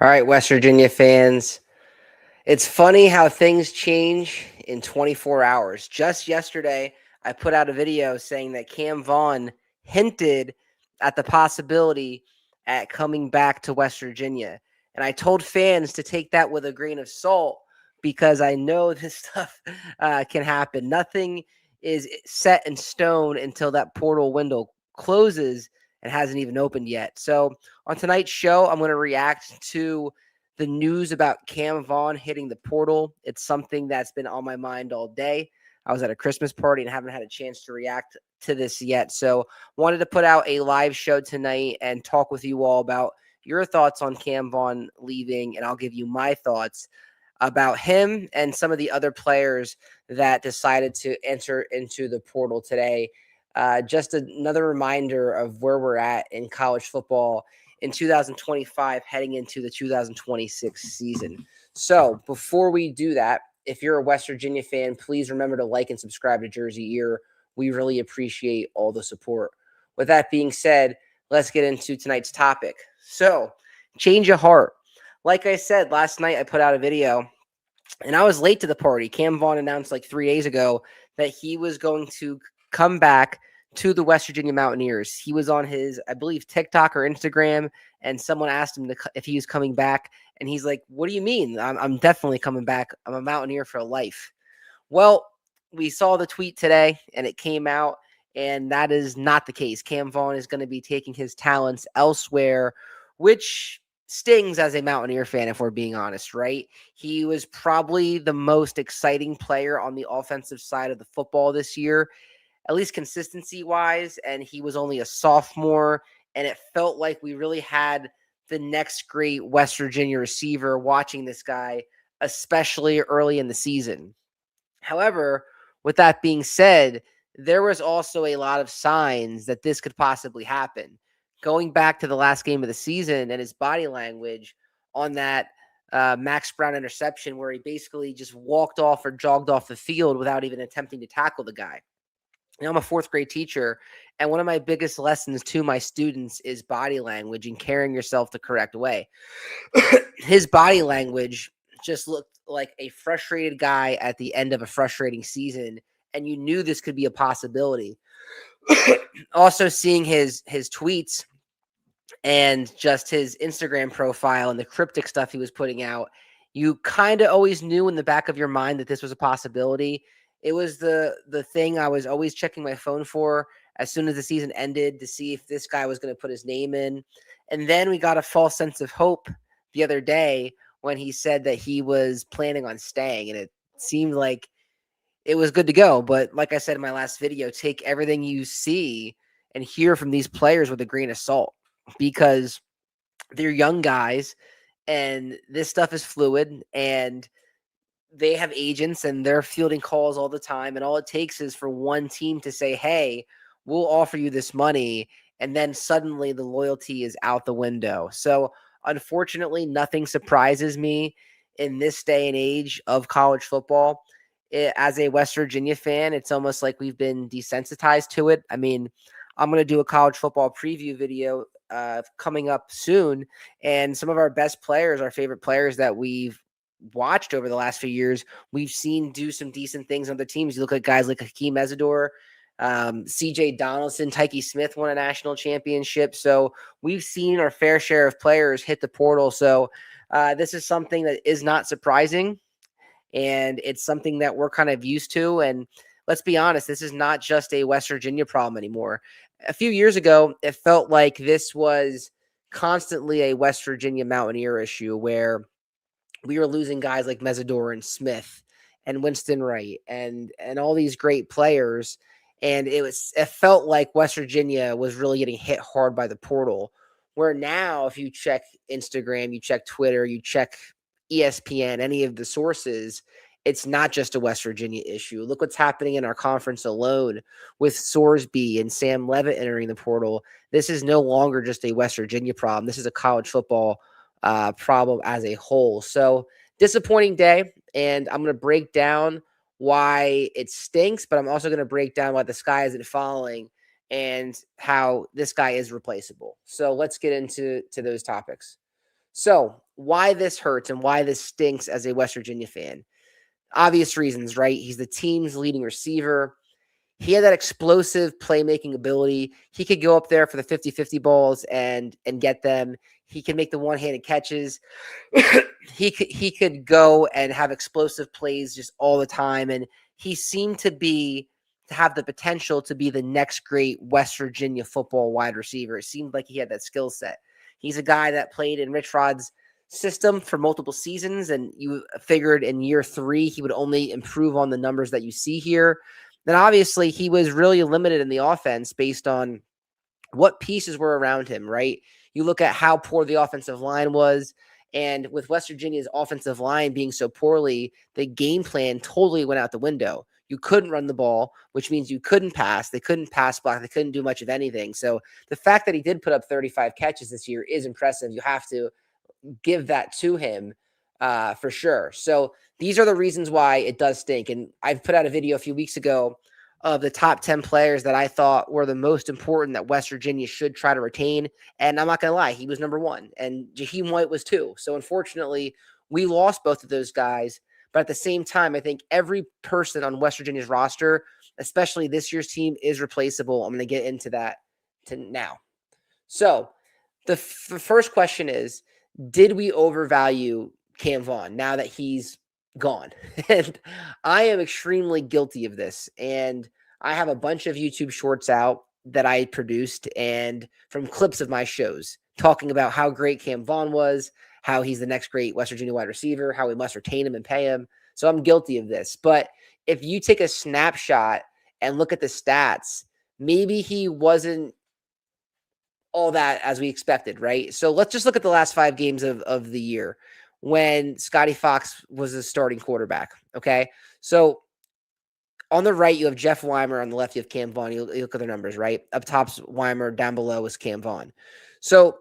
All right, West Virginia fans. It's funny how things change in 24 hours. Just yesterday, I put out a video saying that Cam Vaughn hinted at the possibility at coming back to West Virginia. And I told fans to take that with a grain of salt because I know this stuff can happen. Nothing is set in stone until that portal window closes and hasn't even opened yet. So on tonight's show, I'm going to react to the news about Cam Vaughn hitting the portal. It's something that's been on my mind all day. I was at a Christmas party and haven't had a chance to react to this yet. So wanted to put out a live show tonight and talk with you all about your thoughts on Cam Vaughn leaving, and I'll give you my thoughts about him and some of the other players that decided to enter into the portal today. Just another reminder of where we're at in college football in 2025 heading into the 2026 season. So before we do that, if you're a West Virginia fan, please remember to like and subscribe to Jersey Ear. We really appreciate all the support. With that being said, let's get into tonight's topic. So, change of heart. Like I said, last night I put out a video and I was late to the party. Cam Vaughn announced like 3 days ago that he was going to come back to the West Virginia Mountaineers. He was on his, I believe, TikTok or Instagram, and someone asked him if he was coming back. And he's like, "What do you mean? I'm definitely coming back. I'm a Mountaineer for life." Well, we saw the tweet today and it came out, and that is not the case. Cam Vaughn is going to be taking his talents elsewhere, which stings as a Mountaineer fan, if we're being honest, right? He was probably the most exciting player on the offensive side of the football this year, at least consistency wise. And he was only a sophomore. And it felt like we really had the next great West Virginia receiver watching this guy, especially early in the season. However, with that being said, there was also a lot of signs that this could possibly happen. Going back to the last game of the season and his body language on that Max Brown interception, where he basically just walked off or jogged off the field without even attempting to tackle the guy. I'm a fourth grade teacher, and one of my biggest lessons to my students is body language and carrying yourself the correct way. His body language just looked like a frustrated guy at the end of a frustrating season, and you knew this could be a possibility. Also, seeing his tweets and just his Instagram profile and the cryptic stuff he was putting out, you kind of always knew in the back of your mind that this was a possibility. It was the thing I was always checking my phone for as soon as the season ended to see if this guy was going to put his name in. And then we got a false sense of hope the other day when he said that he was planning on staying, and it seemed like it was good to go. But like I said in my last video, take everything you see and hear from these players with a grain of salt, because they're young guys and this stuff is fluid, and they have agents and they're fielding calls all the time. And all it takes is for one team to say, "Hey, we'll offer you this money." And then suddenly the loyalty is out the window. So unfortunately, nothing surprises me in this day and age of college football. As a West Virginia fan, it's almost like we've been desensitized to it. I mean, I'm going to do a college football preview video coming up soon. And some of our best players, our favorite players that we've watched over the last few years, we've seen do some decent things on the teams. You look at guys like Hakeem Ezador, CJ Donaldson, Tyke Smith won a national championship. So we've seen our fair share of players hit the portal. So this is something that is not surprising, and it's something that we're kind of used to. And let's be honest, this is not just a West Virginia problem anymore. A few years ago, it felt like this was constantly a West Virginia Mountaineer issue where we were losing guys like Mesidor and Smith and Winston Wright and all these great players. And it felt like West Virginia was really getting hit hard by the portal. Where now, if you check Instagram, you check Twitter, you check ESPN, any of the sources, it's not just a West Virginia issue. Look what's happening in our conference alone with Sorsby and Sam Levitt entering the portal. This is no longer just a West Virginia problem. This is a college football problem as a whole. So disappointing day, and I'm going to break down why it stinks, but I'm also going to break down why the sky isn't falling and how this guy is replaceable. So let's get into those topics. So why this hurts and why this stinks as a West Virginia fan? Obvious reasons, right? He's the team's leading receiver. He had that explosive playmaking ability. He could go up there for the 50-50 balls and get them. He can make the one-handed catches. he could go and have explosive plays just all the time. And he seemed to have the potential to be the next great West Virginia football wide receiver. It seemed like he had that skill set. He's a guy that played in Rich Rod's system for multiple seasons, and you figured in year 3 he would only improve on the numbers that you see here. Then obviously he was really limited in the offense based on what pieces were around him, right? You look at how poor the offensive line was, and with West Virginia's offensive line being so poorly, the game plan totally went out the window. You couldn't run the ball, which means you couldn't pass. They couldn't pass block. They couldn't do much of anything. So the fact that he did put up 35 catches this year is impressive. You have to give that to him for sure. So these are the reasons why it does stink. And I've put out a video a few weeks ago of the top 10 players that I thought were the most important that West Virginia should try to retain. And I'm not going to lie, he was number 1 and Jaheim White was 2. So unfortunately, we lost both of those guys. But at the same time, I think every person on West Virginia's roster, especially this year's team, is replaceable. I'm going to get into that now. So the first question is, did we overvalue Cam Vaughn now that he's gone? And I am extremely guilty of this. And I have a bunch of YouTube shorts out that I produced and from clips of my shows talking about how great Cam Vaughn was, how he's the next great West Virginia wide receiver, how we must retain him and pay him. So I'm guilty of this. But if you take a snapshot and look at the stats, maybe he wasn't all that as we expected, right? So let's just look at the last 5 games of the year when Scotty Fox was a starting quarterback, okay? So on the right, you have Jeff Weimer. On the left, you have Cam Vaughn. You look at the numbers, right? Up top's Weimer. Down below is Cam Vaughn. So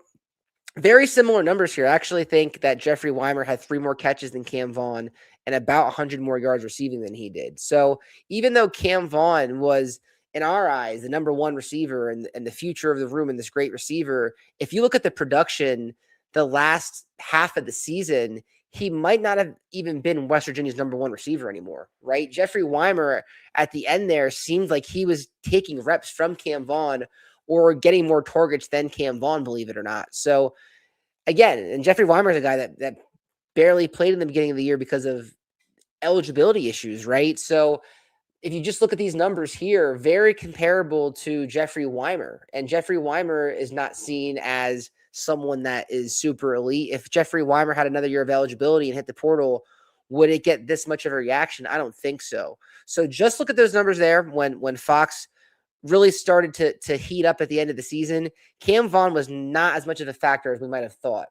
very similar numbers here. I actually think that Jeffrey Weimer had 3 more catches than Cam Vaughn and about 100 more yards receiving than he did. So even though Cam Vaughn was, in our eyes, the number 1 receiver and the future of the room and this great receiver, if you look at the production the last half of the season, he might not have even been West Virginia's number 1 receiver anymore, right? Jeffrey Weimer at the end there seemed like he was taking reps from Cam Vaughn or getting more targets than Cam Vaughn, believe it or not. So again, and Jeffrey Weimer is a guy that barely played in the beginning of the year because of eligibility issues, right? So if you just look at these numbers here, very comparable to Jeffrey Weimer. And Jeffrey Weimer is not seen as someone that is super elite. If Jeffrey Weimer had another year of eligibility and hit the portal, would it get this much of a reaction? I don't think so. So just look at those numbers there when Fox really started to heat up at the end of the season. Cam Vaughn was not as much of a factor as we might have thought.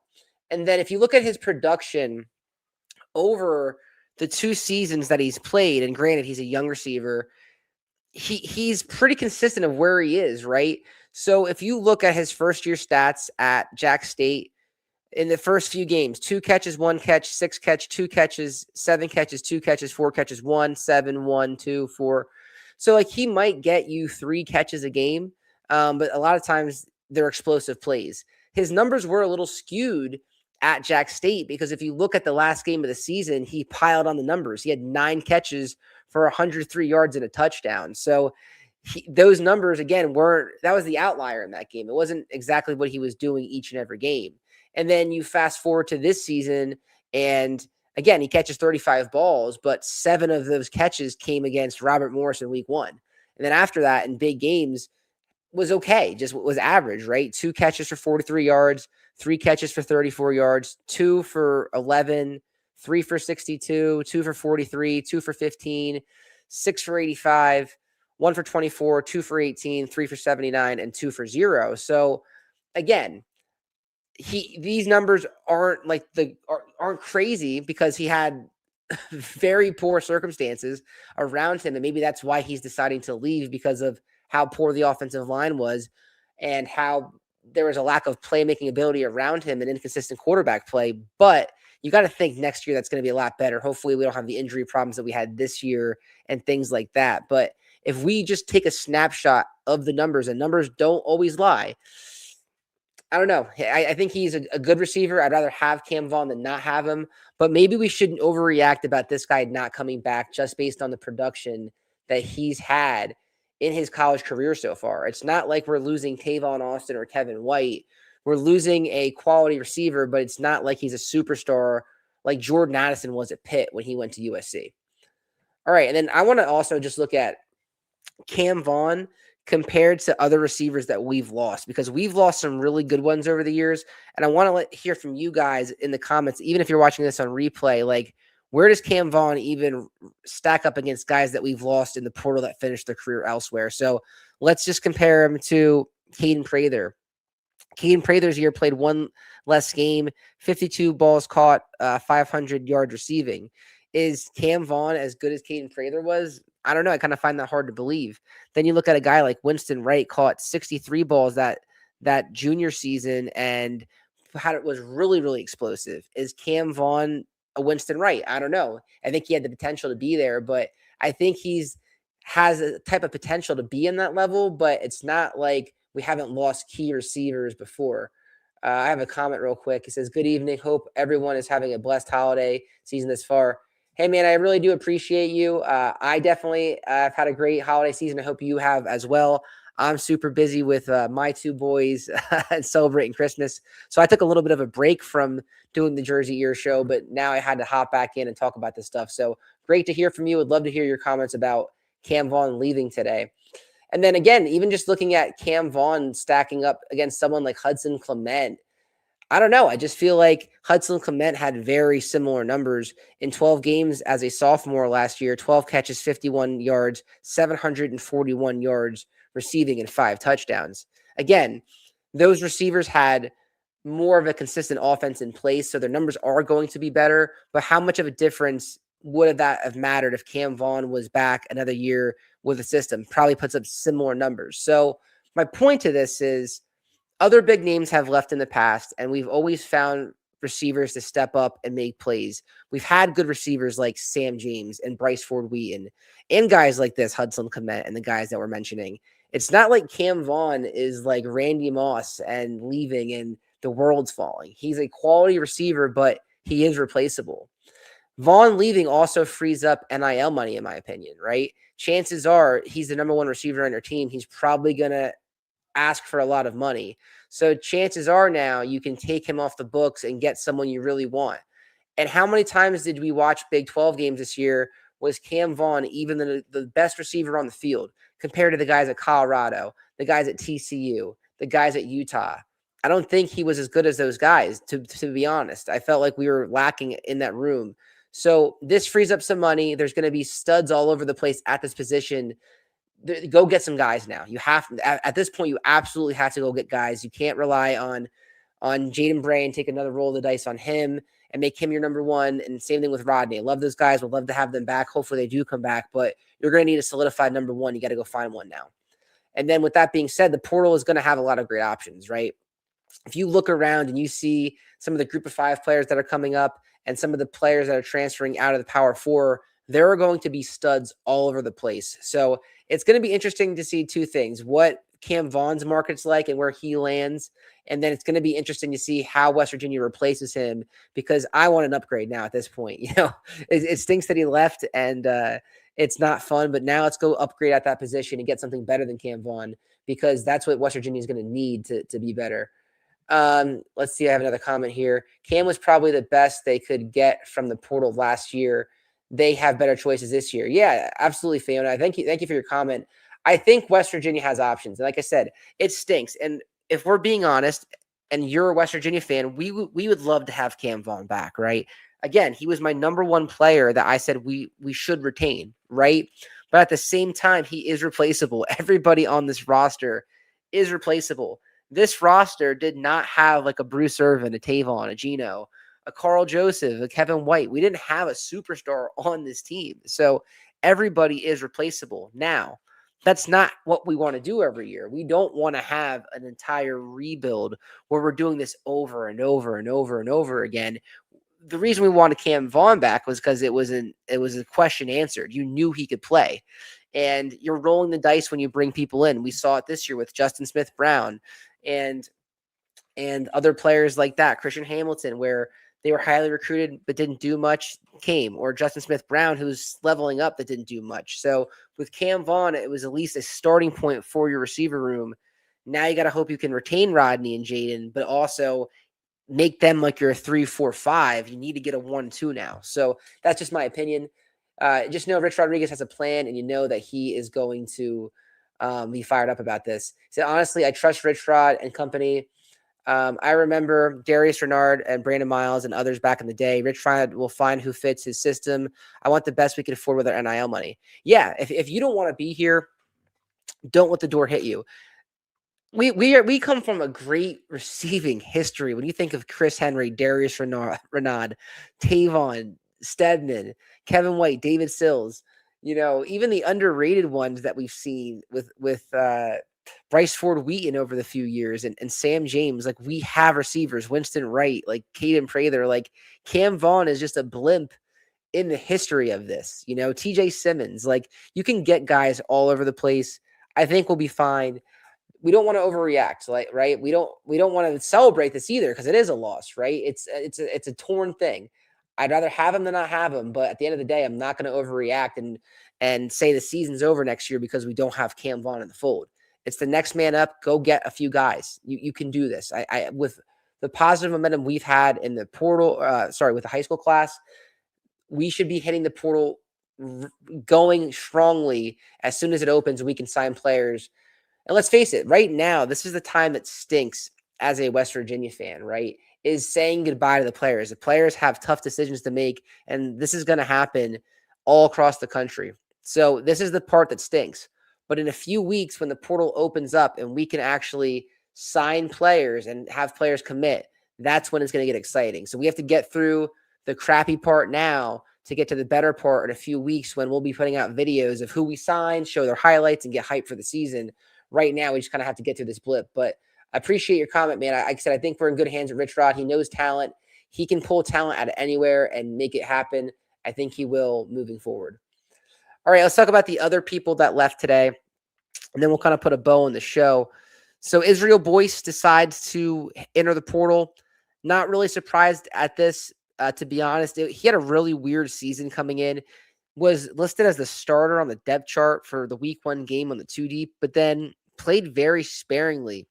And then if you look at his production over the 2 seasons that he's played, and granted, he's a young receiver, he's pretty consistent of where he is, right? So if you look at his first year stats at Jack State, in the first few games, 2 catches, 1 catch, 6 catch, 2 catches, 7 catches, 2 catches, 4 catches, 1, 7, 1, 2, 4. So like he might get you 3 catches a game, but a lot of times they're explosive plays. His numbers were a little skewed at Jack State because if you look at the last game of the season, he piled on the numbers. He had 9 catches for 103 yards and a touchdown. So those numbers, again, that was the outlier in that game. It wasn't exactly what he was doing each and every game. And then you fast forward to this season, and again, he catches 35 balls, but 7 of those catches came against Robert Morris in week 1. And then after that, in big games, was okay, just was average, right? 2 catches for 43 yards, 3 catches for 34 yards, 2 for 11, 3 for 62, 2 for 43, 2 for 15, 6 for 85, 1 for 24, 2 for 18, 3 for 79, and 2 for 0. So again, these numbers aren't aren't crazy because he had very poor circumstances around him, and maybe that's why he's deciding to leave, because of how poor the offensive line was and how there was a lack of playmaking ability around him and inconsistent quarterback play. But you got to think next year that's going to be a lot better. Hopefully we don't have the injury problems that we had this year and things like that. But if we just take a snapshot of the numbers, and numbers don't always lie, I don't know. I think he's a good receiver. I'd rather have Cam Vaughn than not have him. But maybe we shouldn't overreact about this guy not coming back just based on the production that he's had in his college career so far. It's not like we're losing Tavon Austin or Kevin White. We're losing a quality receiver, but it's not like he's a superstar like Jordan Addison was at Pitt when he went to USC. All right. And then I want to also just look at Cam Vaughn compared to other receivers that we've lost, because we've lost some really good ones over the years. And I want to hear from you guys in the comments, even if you're watching this on replay, like, where does Cam Vaughn even stack up against guys that we've lost in the portal that finished their career elsewhere? So let's just compare him to Caden Prather. Caden Prather's year played one less game, 52 balls caught, 500 yards receiving. Is Cam Vaughn as good as Caden Prather was? I don't know. I kind of find that hard to believe. Then you look at a guy like Winston Wright, caught 63 balls that junior season and was really, really explosive. Is Cam Vaughn a Winston Wright? I don't know. I think he had the potential to be there, but I think has a type of potential to be in that level, but it's not like we haven't lost key receivers before. I have a comment real quick. It says, "Good evening. Hope everyone is having a blessed holiday season this far." Hey, man, I really do appreciate you. I definitely have had a great holiday season. I hope you have as well. I'm super busy with my two boys and celebrating Christmas. So I took a little bit of a break from doing the Jersey Ear show, but now I had to hop back in and talk about this stuff. So great to hear from you. Would love to hear your comments about Cam Vaughn leaving today. And then again, even just looking at Cam Vaughn stacking up against someone like Hudson Clement, I don't know. I just feel like Hudson Clement had very similar numbers in 12 games as a sophomore last year, 12 catches, 51 yards, 741 yards receiving, and 5 touchdowns. Again, those receivers had more of a consistent offense in place, so their numbers are going to be better. But how much of a difference would that have mattered if Cam Vaughn was back another year with the system? Probably puts up similar numbers. So my point to this is, other big names have left in the past, and we've always found receivers to step up and make plays. We've had good receivers like Sam James and Bryce Ford Wheaton and guys like this, Hudson Clement, and the guys that we're mentioning. It's not like Cam Vaughn is like Randy Moss and leaving and the world's falling. He's a quality receiver, but he is replaceable. Vaughn leaving also frees up NIL money, in my opinion, right? Chances are he's the number one receiver on your team. He's probably going to ask for a lot of money. So chances are now you can take him off the books and get someone you really want. And how many times did we watch Big 12 games this year? Was Cam Vaughn even the best receiver on the field compared to the guys at Colorado, the guys at TCU, the guys at Utah? I don't think he was as good as those guys, to be honest. I felt like we were lacking in that room. So this frees up some money. There's going to be studs all over the place at this position. Go get some guys now. You have at this point, you absolutely have to go get guys. You can't rely on Jaden Bray and take another roll of the dice on him and make him your number one. And same thing with Rodney. I love those guys. Would love to have them back. Hopefully they do come back, but you're going to need a solidified number one. You got to go find one now. And then with that being said, the portal is going to have a lot of great options, right? If you look around and you see some of the group of 5 players that are coming up and some of the players that are transferring out of the Power 4, there are going to be studs all over the place. So it's going to be interesting to see 2 things: what Cam Vaughn's market's like and where he lands. And then it's going to be interesting to see how West Virginia replaces him, because I want an upgrade now at this point. It stinks that he left and it's not fun, but now let's go upgrade at that position and get something better than Cam Vaughn, because that's what West Virginia is going to need to be better. Let's see. I have another comment here. Cam was probably the best they could get from the portal last year. They have better choices this year. Yeah, absolutely, Fiona. Thank you for your comment. I think West Virginia has options. And like I said, it stinks. And if we're being honest, and you're a West Virginia fan, we would love to have Cam Vaughn back, right? Again, he was my number one player that I said we should retain, right? But at the same time, he is replaceable. Everybody on this roster is replaceable. This roster did not have like a Bruce Irvin, a Tavon, a Geno, a Carl Joseph, a Kevin White. We didn't have a superstar on this team. So everybody is replaceable. Now, that's not what we want to do every year. We don't want to have an entire rebuild where we're doing this over and over and over and over again. The reason we wanted Cam Vaughn back was because it was a question answered. You knew he could play. And you're rolling the dice when you bring people in. We saw it this year with Justin Smith-Brown. And and other players like that, Christian Hamilton, where they were highly recruited but didn't do much, came, or Justin Smith Brown, who's leveling up but didn't do much. So with Cam Vaughn, it was at least a starting point for your receiver room. Now you got to hope you can retain Rodney and Jaden, but also make them like your 3, 4, 5. You need to get a 1, 2 now. So that's just my opinion. Just know Rich Rodriguez has a plan, and you know that he is going to be fired up about this. So honestly, I trust Rich Rod and company. I remember Darius Renard and Brandon Miles and others back in the day. Rich Rod will find who fits his system. I want the best we can afford with our NIL money. Yeah, if you don't want to be here, don't let the door hit you. We come from a great receiving history. When you think of Chris Henry, Darius Renard, Tavon, Stedman, Kevin White, David Sills, even the underrated ones that we've seen with Bryce Ford Wheaton over the few years and Sam James, like we have receivers, Winston Wright, like Caden Prather, like Cam Vaughn is just a blimp in the history of this, TJ Simmons, like you can get guys all over the place. I think we'll be fine. We don't want to overreact, like, right? We don't want to celebrate this either because it is a loss, right? It's a torn thing. I'd rather have him than not have him, but at the end of the day, I'm not going to overreact and say the season's over next year because we don't have Cam Vaughn in the fold. It's the next man up. Go get a few guys. You can do this. I with the positive momentum we've had in the portal, with the high school class, we should be hitting the portal going strongly as soon as it opens. We can sign players. And let's face it, right now, this is the time that stinks as a West Virginia fan, right? Is saying goodbye to the players. The players have tough decisions to make, and this is going to happen all across the country. So this is the part that stinks. But in a few weeks, when the portal opens up and we can actually sign players and have players commit, that's when it's going to get exciting. So we have to get through the crappy part now to get to the better part in a few weeks when we'll be putting out videos of who we signed, show their highlights, and get hyped for the season. Right now, we just kind of have to get through this blip. But I appreciate your comment, man. Like I said, I think we're in good hands with Rich Rod. He knows talent. He can pull talent out of anywhere and make it happen. I think he will moving forward. All right, let's talk about the other people that left today, and then we'll kind of put a bow on the show. So Israel Boyce decides to enter the portal. Not really surprised at this, to be honest. He had a really weird season coming in. Was listed as the starter on the depth chart for the week 1 game on the 2 deep, but then played very sparingly.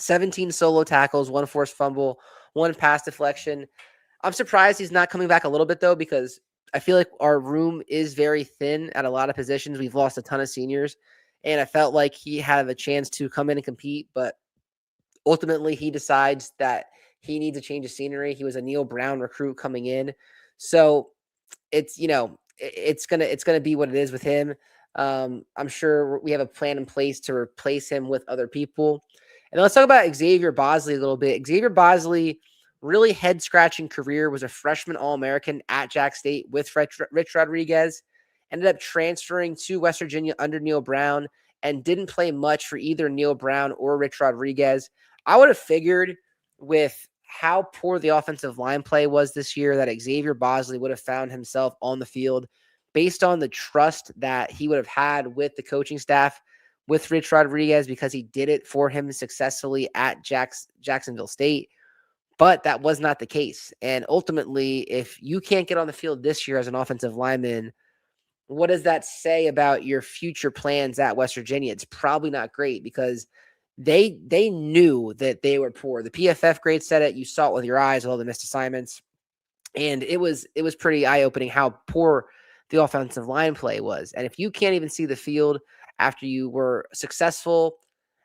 17 solo tackles, 1 forced fumble, 1 pass deflection. I'm surprised he's not coming back a little bit, though, because I feel like our room is very thin at a lot of positions. We've lost a ton of seniors, and I felt like he had a chance to come in and compete, but ultimately he decides that he needs a change of scenery. He was a Neil Brown recruit coming in. So it's, it's gonna be what it is with him. I'm sure we have a plan in place to replace him with other people. And let's talk about Xavier Bosley a little bit. Xavier Bosley, really head scratching career, was a freshman All-American at Jack State with Rich Rodriguez. Ended up transferring to West Virginia under Neil Brown and didn't play much for either Neil Brown or Rich Rodriguez. I would have figured with how poor the offensive line play was this year that Xavier Bosley would have found himself on the field based on the trust that he would have had with the coaching staff with Rich Rodriguez because he did it for him successfully at Jacksonville State. But that was not the case. And ultimately, if you can't get on the field this year as an offensive lineman, what does that say about your future plans at West Virginia? It's probably not great because they knew that they were poor. The PFF grade said it. You saw it with your eyes with all the missed assignments. And it was pretty eye-opening how poor the offensive line play was. And if you can't even see the field after you were successful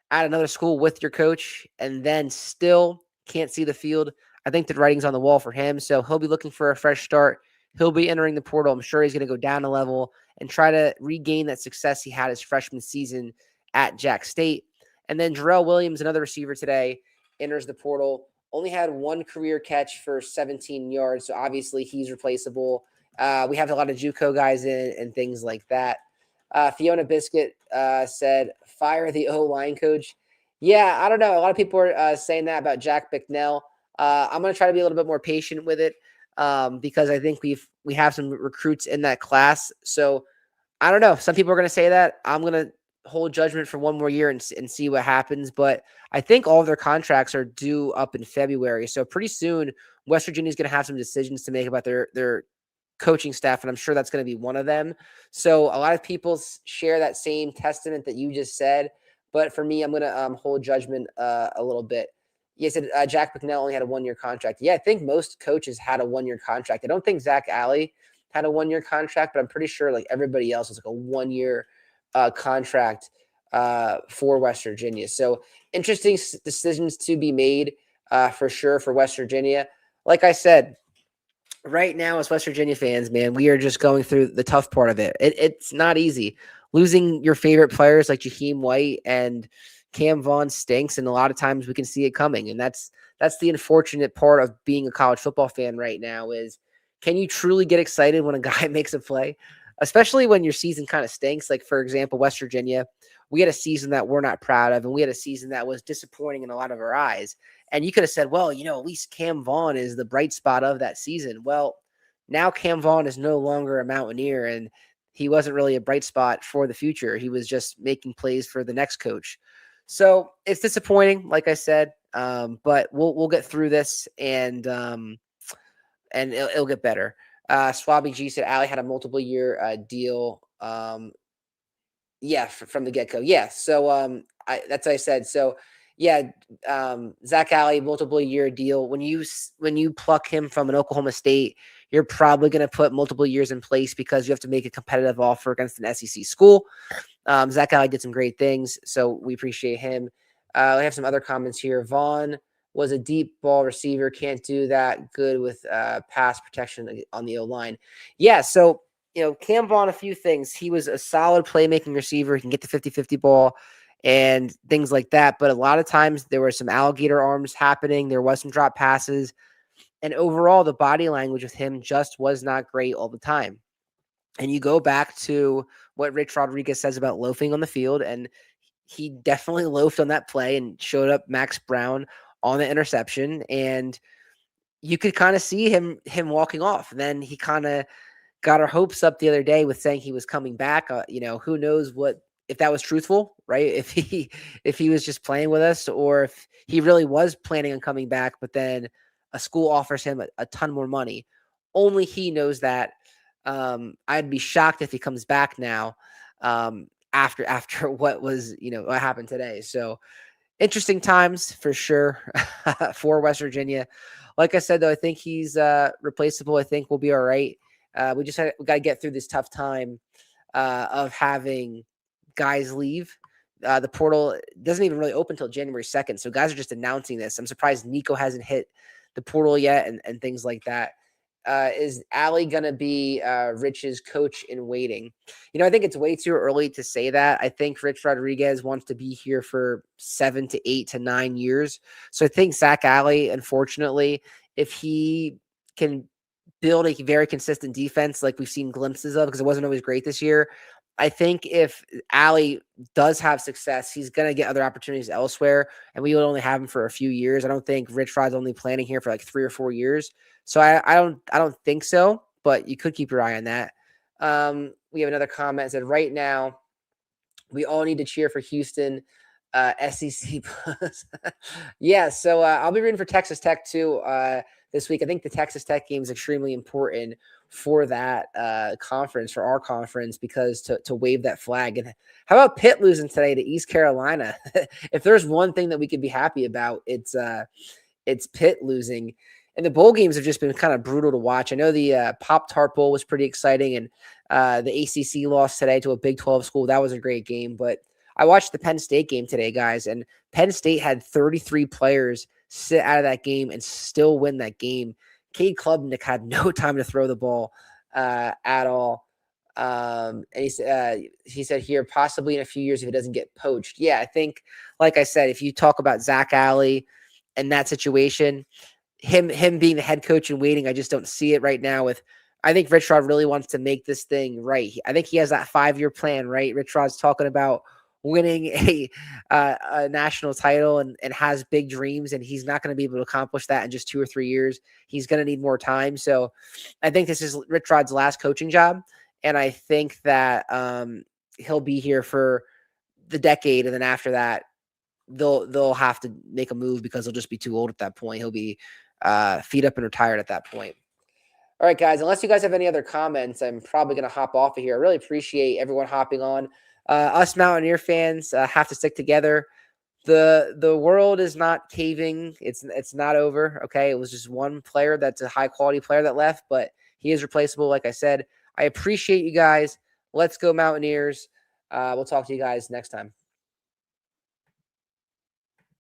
at another school with your coach and then still can't see the field, I think the writing's on the wall for him. So he'll be looking for a fresh start. He'll be entering the portal. I'm sure he's going to go down a level and try to regain that success he had his freshman season at Jack State. And then Jarrell Williams, another receiver today, enters the portal. Only had 1 career catch for 17 yards, so obviously he's replaceable. We have a lot of JUCO guys in and things like that. Fiona Biscuit said, fire the O-line coach. Yeah, I don't know. A lot of people are saying that about Jack Bicknell. I'm going to try to be a little bit more patient with it because I think we have some recruits in that class. So I don't know. Some people are going to say that. I'm going to hold judgment for one more year and see what happens. But I think all of their contracts are due up in February. So pretty soon, West Virginia is going to have some decisions to make about their coaching staff, and I'm sure that's going to be one of them. So a lot of people share that same testament that you just said, but for me, I'm going to hold judgment a little bit. You said Jack McNell only had a 1-year contract. Yeah, I think most coaches had a 1-year contract. I don't think Zach Alley had a 1-year contract, but I'm pretty sure like everybody else was like a 1-year contract for West Virginia. So interesting decisions to be made for sure for West Virginia. Like I said, right now as West Virginia fans, man, we are just going through the tough part of it. It's not easy. Losing your favorite players like Jaheim White and Cam Vaughn stinks, and a lot of times we can see it coming. And that's the unfortunate part of being a college football fan right now is, can you truly get excited when a guy makes a play? Especially when your season kind of stinks. Like, for example, West Virginia, we had a season that we're not proud of, and we had a season that was disappointing in a lot of our eyes. And you could have said, well, at least Cam Vaughn is the bright spot of that season. Well, now Cam Vaughn is no longer a Mountaineer, and he wasn't really a bright spot for the future. He was just making plays for the next coach. So it's disappointing, like I said, but we'll get through this, and it'll get better. Swabby G said Allie had a multiple year deal. Yeah, from the get go. Yeah. So that's what I said. So yeah, Zach Alley, multiple year deal. When you pluck him from an Oklahoma State, you're probably going to put multiple years in place because you have to make a competitive offer against an SEC school. Zach Alley did some great things, so we appreciate him. I have some other comments here. Vaughn was a deep ball receiver, can't do that good with pass protection on the O-line. Yeah, so Cam Vaughn, a few things. He was a solid playmaking receiver. He can get the 50-50 ball and things like that. But a lot of times there were some alligator arms happening. There was some drop passes. And overall, the body language with him just was not great all the time. And you go back to what Rich Rodriguez says about loafing on the field, and he definitely loafed on that play and showed up Max Brown on the interception. And you could kind of see him walking off. And then he kind of got our hopes up the other day with saying he was coming back. Who knows if that was truthful, right? If he was just playing with us, or if he really was planning on coming back, but then a school offers him a ton more money. Only he knows that. I'd be shocked if he comes back now after what was, what happened today. So interesting times for sure for West Virginia. Like I said, though, I think he's replaceable. I think we'll be all right. We got to get through this tough time of having guys leave. The portal doesn't even really open until January 2nd. So guys are just announcing this. I'm surprised Nico hasn't hit the portal yet and things like that. Is Allie going to be Rich's coach in waiting? I think it's way too early to say that. I think Rich Rodriguez wants to be here for 7 to 8 to 9 years. So I think Zach Allie, unfortunately, if he can build a very consistent defense like we've seen glimpses of, because it wasn't always great this year, I think if Allie does have success, he's going to get other opportunities elsewhere, and we will only have him for a few years. I don't think Rich Rod's only planning here for like 3 or 4 years. So I don't think so, but you could keep your eye on that. We have another comment that said, right now, we all need to cheer for Houston, SEC plus. Yeah, so I'll be rooting for Texas Tech too this week. I think the Texas Tech game is extremely important for that conference, for our conference, because to wave that flag. And how about Pitt losing today to East Carolina? If there's one thing that we could be happy about, it's Pitt losing. And the bowl games have just been kind of brutal to watch. I know the Pop-Tart Bowl was pretty exciting, and the ACC lost today to a Big 12 school. That was a great game. But I watched the Penn State game today, guys, and Penn State had 33 players sit out of that game and still win that game. Cade Klubnik had no time to throw the ball at all. And he said here, possibly in a few years if it doesn't get poached. Yeah, I think, like I said, if you talk about Zach Alley and that situation, him being the head coach and waiting, I just don't see it right now. I think Rich Rod really wants to make this thing right. I think he has that 5-year plan, right? Rich Rod's talking about winning a national title and has big dreams, and he's not going to be able to accomplish that in just 2 or 3 years. He's going to need more time. So I think this is Rich Rod's last coaching job, and I think that he'll be here for the decade, and then after that, they'll have to make a move because he'll just be too old at that point. He'll be feet up and retired at that point. All right, guys, unless you guys have any other comments, I'm probably going to hop off of here. I really appreciate everyone hopping on. Us Mountaineer fans have to stick together. The world is not caving. It's not over. Okay, it was just one player that's a high quality player that left, but he is replaceable. Like I said, I appreciate you guys. Let's go Mountaineers. We'll talk to you guys next time.